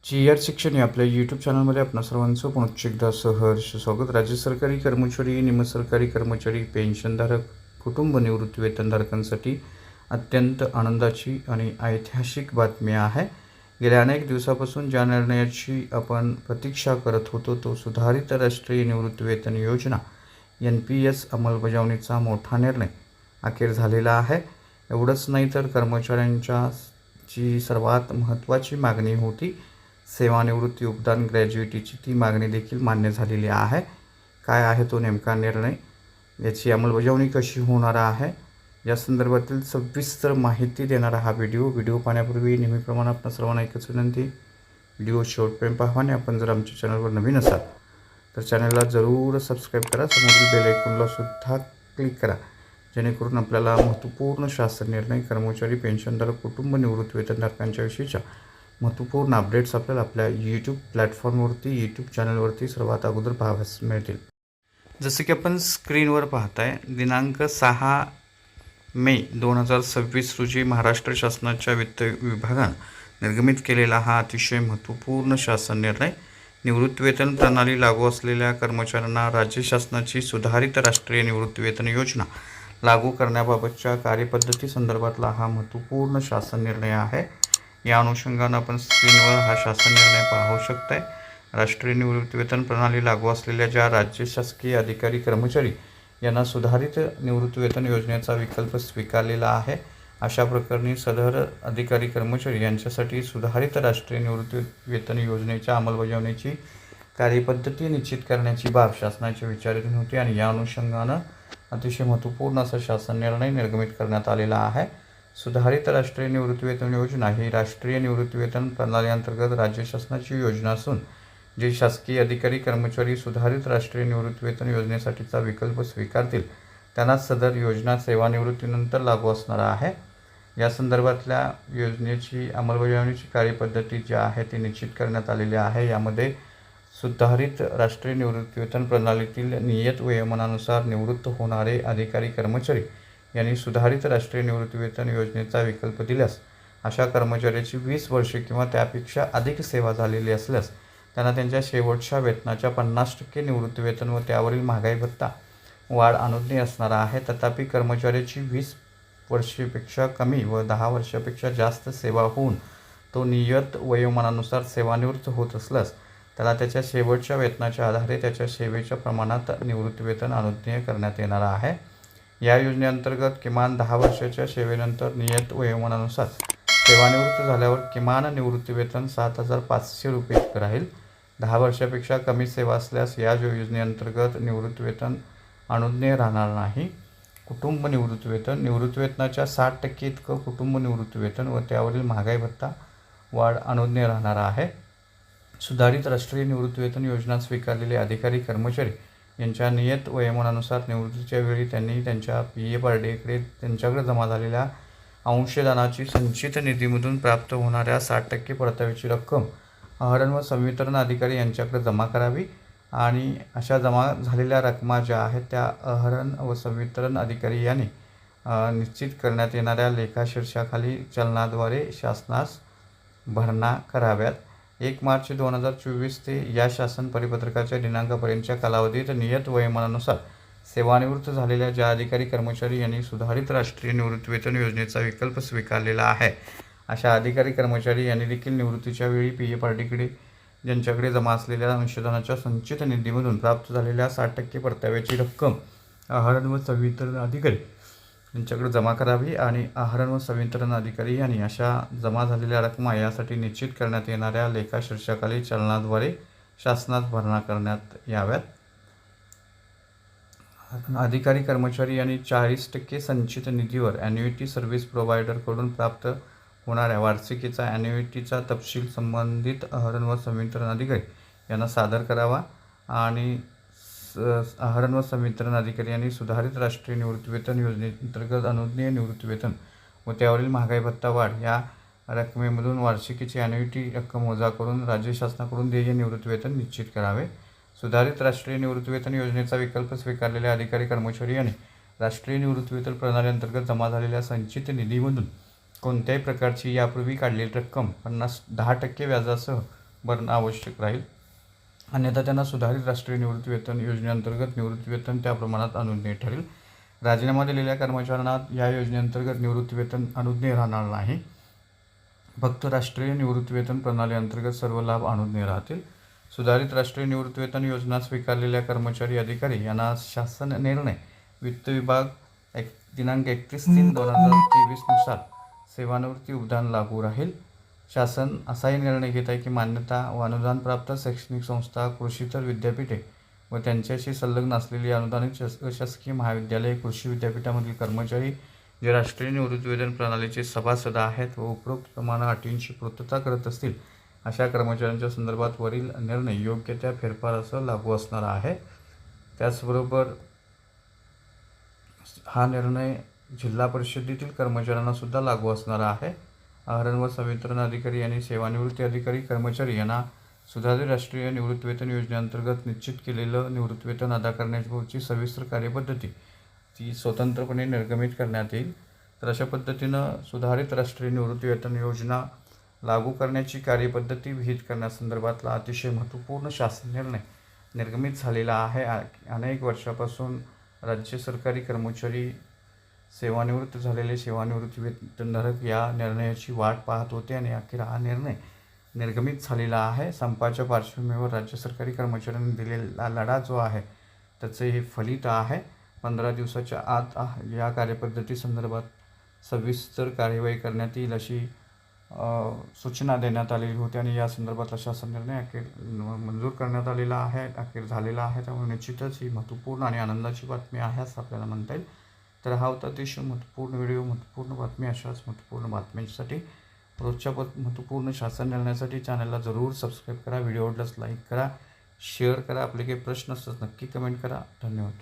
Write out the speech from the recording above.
जी शिक्षण या आपल्या यूट्यूब चॅनलमध्ये आपणा सर्वांचं पुनश्च एकदा सहर्ष स्वागत. राज्य सरकारी कर्मचारी, निमसरकारी कर्मचारी, पेन्शनधारक, कुटुंब निवृत्ती वेतनधारकांसाठी अत्यंत आनंदाची आणि ऐतिहासिक बातमी आहे. गेल्या अनेक दिवसापासून ज्या निर्णयाची आपण प्रतीक्षा करत होतो तो सुधारित राष्ट्रीय निवृत्ती वेतन योजना NPS अंमलबजावणीचा मोठा निर्णय अखेर झालेला आहे. एवढंच नाही तर कर्मचाऱ्यांच्या जी सर्वात महत्त्वाची मागणी होती सेवानिवृत्ती योगदान ग्रॅज्युइटीची ती मागणी देखील मान्य झालेली आहे. काय आहे तो नेमका निर्णय, याची अंमलबजावणी कशी होणार आहे, या संदर्भातील सविस्तर माहिती देणारा हा व्हिडिओ पाहण्यापूर्वी नेहमीप्रमाणे आपण सर्वांना एकच विनंती, व्हिडिओ शेवटपर्यंत पाहा आणि आपण जर आमच्या चॅनलवर नवीन असाल तर चॅनलला जरूर सबस्क्राईब करा. समोरील बेल आयकॉनला सुद्धा क्लिक करा जेणेकरून आपल्याला महत्त्वपूर्ण शासन निर्णय, कर्मचारी, पेन्शनधारक, कुटुंब निवृत्ती वेतनधारकांच्या विषयीच्या महत्त्वपूर्ण अपडेट्स आपल्याला आपल्या यूट्यूब प्लॅटफॉर्मवरती, यूट्यूब चॅनलवरती सर्वात अगोदर पाहावयास मिळतील. जसं की आपण स्क्रीनवर पाहताय, दिनांक 6 मे 2026 रोजी महाराष्ट्र शासनाच्या वित्त विभागानं निर्गमित केलेला हा अतिशय महत्त्वपूर्ण शासन निर्णय, निवृत्ती वेतन प्रणाली लागू असलेल्या कर्मचाऱ्यांना राज्य शासनाची सुधारित राष्ट्रीय निवृत्ती वेतन योजना लागू करण्याबाबतच्या कार्यपद्धती संदर्भातला हा महत्त्वपूर्ण शासन निर्णय आहे. या अनुषंगानं आपण स्क्रीनवर हा शासन निर्णय पाहू शकताय. राष्ट्रीय निवृत्ती वेतन प्रणाली लागू असलेल्या ज्या राज्य शासकीय अधिकारी कर्मचारी यांना सुधारित निवृत्ती वेतन योजनेचा विकल्प स्वीकारलेला आहे, अशा प्रकरणी सदर अधिकारी कर्मचारी यांच्यासाठी सुधारित राष्ट्रीय निवृत्ती वेतन योजनेच्या अंमलबजावणीची कार्यपद्धती निश्चित करण्याची बाब शासनाच्या विचाराधीन होती आणि या अनुषंगानं अतिशय महत्त्वपूर्ण असा शासन निर्णय निर्गमित करण्यात आलेला आहे. सुधारित राष्ट्रीय निवृत्ती वेतन योजना ही राष्ट्रीय निवृत्ती वेतन प्रणालीअंतर्गत राज्य शासनाची योजना असून जे शासकीय अधिकारी कर्मचारी सुधारित राष्ट्रीय निवृत्ती वेतन योजनेसाठीचा विकल्प स्वीकारतील त्यांनाच सदर योजना सेवानिवृत्तीनंतर लागू असणार आहे. या संदर्भातल्या योजनेची अंमलबजावणीची कार्यपद्धती जी आहे ती निश्चित करण्यात आलेली आहे. यामध्ये सुधारित राष्ट्रीय निवृत्ती वेतन प्रणालीतील नियत वयोमानानुसार निवृत्त होणारे अधिकारी कर्मचारी यांनी सुधारित राष्ट्रीय निवृत्ती वेतन योजनेचा विकल्प दिल्यास अशा कर्मचाऱ्याची 20 वर्षे किंवा त्यापेक्षा अधिक सेवा झालेली असल्यास त्यांना त्यांच्या शेवटच्या वेतनाच्या 50% निवृत्ती वेतन व त्यावरील महागाई भत्ता वाढ अनुज्ञेय असणार आहे. तथापि कर्मचाऱ्याची 20 वर्षेपेक्षा कमी व 10 वर्षापेक्षा जास्त सेवा होऊन तो नियत वयोमानानुसार सेवानिवृत्त होत असल्यास त्याला त्याच्या शेवटच्या वेतनाच्या आधारे त्याच्या सेवेच्या प्रमाणात निवृत्ती वेतन अनुज्ञेय करण्यात येणार आहे. या योजनेअंतर्गत किमान 10 वर्षाच्या सेवेनंतर नियत वयोमानानुसार सेवानिवृत्त झाल्यावर किमान निवृत्ती वेतन 7,500 रुपये इतकं राहील. 10 वर्षापेक्षा कमी सेवा असल्यास या योजनेअंतर्गत निवृत्ती वेतन अनुज्ञेय राहणार नाही. कुटुंब निवृत्ती वेतन, निवृत्ती वेतनाच्या 60% इतकं कुटुंब निवृत्ती वेतन व त्यावरील महागाई भत्ता वाढ अनुज्ञेय राहणार आहे. सुधारित राष्ट्रीय निवृत्ती वेतन योजना स्वीकारलेले अधिकारी कर्मचारी यांच्या नियत वयोमानानुसार निवृत्तीच्या वेळी त्यांनी त्यांच्या PFRDAकडे त्यांच्याकडे जमा झालेल्या अंशदानाची संचित निधीमधून प्राप्त होणाऱ्या 60% परताव्याची रक्कम आहरण व संवितरण अधिकारी यांच्याकडे जमा करावी आणि अशा जमा झालेल्या रकमा ज्या आहेत त्या आहरण व संवितरण अधिकारी यांनी निश्चित करण्यात येणाऱ्या लेखाशीर्षाखाली चलनाद्वारे शासनास भरणा कराव्यात. 1 मार्च 2024 ते या शासन परिपत्रकाच्या दिनांकापर्यंतच्या कालावधीत नियत वयोमानानुसार सेवानिवृत्त झालेल्या ज्या अधिकारी कर्मचारी यांनी सुधारित राष्ट्रीय निवृत्ती वेतन योजनेचा विकल्प स्वीकारलेला आहे अशा अधिकारी कर्मचारी यांनी देखील निवृत्तीच्या वेळी PFRDAकडे ज्यांच्याकडे जमा असलेल्या अंशदानाच्या संचित निधीमधून प्राप्त झालेल्या 60% परताव्याची रक्कम आहरण व संवितरण अधिकारी यांच्याकडे जमा करावी आणि आहरण व संवितरण अधिकारी यांनी अशा जमा झालेल्या रकमा यासाठी निश्चित करण्यात येणाऱ्या लेखाशीर्षाखाली चलनाद्वारे शासनास भरणा करण्यात याव्यात. अधिकारी कर्मचारी यांनी 40% संचित निधीवर ॲन्युइटी सर्व्हिस प्रोव्हायडरकडून प्राप्त होणाऱ्या वार्षिकीचा ॲन्युइटीचा तपशील संबंधित आहरण व संवितरण अधिकारी यांना सादर करावा आणि आहरण व संवितरण अधिकारी यांनी सुधारित राष्ट्रीय निवृत्ती वेतन योजनेअंतर्गत अनुज्ञेय निवृत्ती वेतन व त्यावरील महागाई भत्ता वाढ या रकमेमधून वार्षिकीची ॲन्युइटी रक्कम वजा करून राज्य शासनाकडून देय निवृत्ती वेतन निश्चित करावे. सुधारित राष्ट्रीय निवृत्ती वेतन योजनेचा विकल्प स्वीकारलेल्या अधिकारी कर्मचारी यांनी राष्ट्रीय निवृत्ती वेतन प्रणालीअंतर्गत जमा झालेल्या संचित निधीमधून कोणत्याही प्रकारची यापूर्वी काढलेली रक्कम 10% व्याजासह भरणं आवश्यक राहील. अन्यथा त्यांना सुधारित राष्ट्रीय निवृत्ती वेतन योजनेअंतर्गत निवृत्ती वेतन त्या प्रमाणात अनुज्ञेय ठरेल. राजीनामा दिलेल्या कर्मचाऱ्यांना या योजनेअंतर्गत निवृत्ती वेतन अनुज्ञेय राहणार नाही. फक्त राष्ट्रीय निवृत्ती वेतन प्रणाली अंतर्गत सर्व लाभ अनुज्ञेय राहतील. सुधारित राष्ट्रीय निवृत्ती वेतन योजना स्वीकारलेल्या कर्मचारी अधिकारी यांना शासन निर्णय वित्त विभाग दिनांक 31/3/2023 नुसार सेवानिवृत्ती उद्यान लागू राहील. शासन असाही निर्णय घेत आहे की मान्यता व अनुदानप्राप्त शैक्षणिक संस्था, कृषीतर विद्यापीठे व त्यांच्याशी संलग्न असलेली अनुदानित अशासकीय महाविद्यालये, कृषी विद्यापीठामधील कर्मचारी जे राष्ट्रीय निवृत्ती वेतन प्रणालीचे सभासद आहेत व उपरोक्त प्रमाणे अटींची पूर्तता करत असतील अशा कर्मचाऱ्यांच्या संदर्भात वरील निर्णय योग्य त्या फेरफारासह लागू असणार आहे. त्याचबरोबर हा निर्णय जिल्हा परिषदेतील कर्मचाऱ्यांना सुद्धा लागू असणार आहे. आहरण व संवितरण अधिकारी आणि सेवानिवृत्ती अधिकारी कर्मचारी यांना सुधारित राष्ट्रीय निवृत्ती वेतन योजनेअंतर्गत निश्चित केलेलं निवृत्ती वेतन अदा करण्याची सविस्तर कार्यपद्धती ती स्वतंत्रपणे निर्गमित करण्यात येईल. तर अशा पद्धतीनं सुधारित राष्ट्रीय निवृत्ती वेतन योजना लागू करण्याची कार्यपद्धती विहित करण्यासंदर्भातला अतिशय महत्त्वपूर्ण शासन निर्णय निर्गमित झालेला आहे. अनेक वर्षापासून राज्य सरकारी कर्मचारी सेवानिवृत्त झालेले सेवानिवृत्ती वेतनधारक या निर्णयाची वाट पाहत होते आणि अखेर हा निर्णय निर्गमित झालेला आहे. संपाच्या पार्श्वभूमीवर राज्य सरकारी कर्मचाऱ्यांनी दिलेला लढा जो आहे त्याचे हे फलित आहे. 15 दिवसाच्या आत या कार्यपद्धतीसंदर्भात सविस्तर कार्यवाही करण्यात येईल अशी सूचना देण्यात आलेली होती आणि या संदर्भातला शासन निर्णय अखेर मंजूर करण्यात आलेला आहे, अखेर झालेला आहे. त्यामुळे निश्चितच ही महत्त्वपूर्ण आणि आनंदाची बातमी आहे असं आपल्याला म्हणता येईल. तर हा होता अतिशय महत्त्वपूर्ण व्हिडिओ, महत्त्वपूर्ण बातमी. अशाच महत्त्वपूर्ण बातम्यांसाठी रोजच्या महत्त्वपूर्ण शासन निर्णयासाठी चॅनलला जरूर सबस्क्राईब करा. व्हिडिओ आवडल्यास लाईक करा, शेअर करा. आपले काही प्रश्न असतात नक्की कमेंट करा. धन्यवाद.